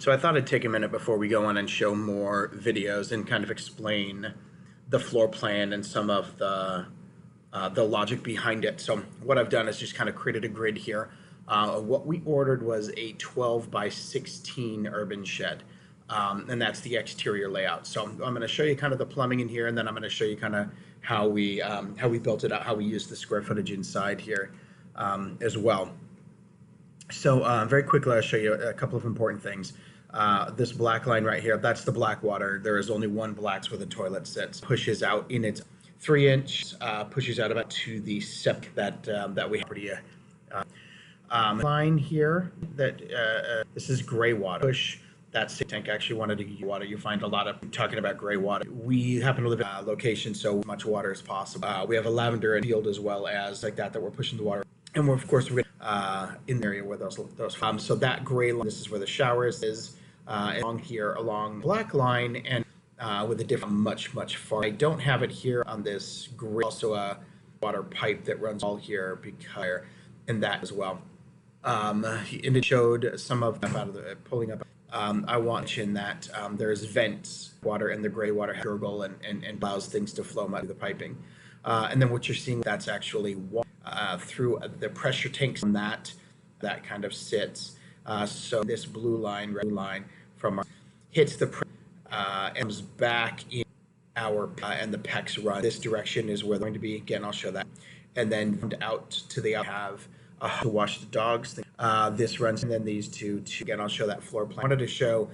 So I thought I'd take a minute before we go on and show more videos and kind of explain the floor plan and some of the logic behind it. So what I've done is just kind of created a grid here. What we ordered was a 12 by 16 urban shed. And that's the exterior layout. So I'm going to show you kind of the plumbing in here, and then I'm going to show you kind of how we built it out, how we used the square footage inside here as well. So very quickly, I'll show you a couple of important things. This black line right here, that's the black water. There is only one blacks where the toilet sits. Pushes out in its 3-inch, pushes out about to the septic that we have pretty line here. This is gray water. Push that tank actually wanted to get water. You find a lot of talking about gray water. We happen to live in a location so much water as possible. We have a lavender and field as well as like that we're pushing the water. And we're, of course, we're in the area where those so that gray line, this is where the showers is, along here, along black line, and with a different, much far. I don't have it here on this gray, also a water pipe that runs all here, because, and that as well. And it showed some of them out of the, pulling up. I want to mention that there's vents, water, and the gray water gurgle and allows things to flow out of the piping. And then what you're seeing, that's actually water through the pressure tanks on that kind of sits. So this blue line, red line from our hits the and comes back in our and the PEX run. This direction is where they're going to be. Again, I'll show that. And then out to the have to wash the dogs. This runs, and then these two. Again, I'll show that floor plan. I wanted to show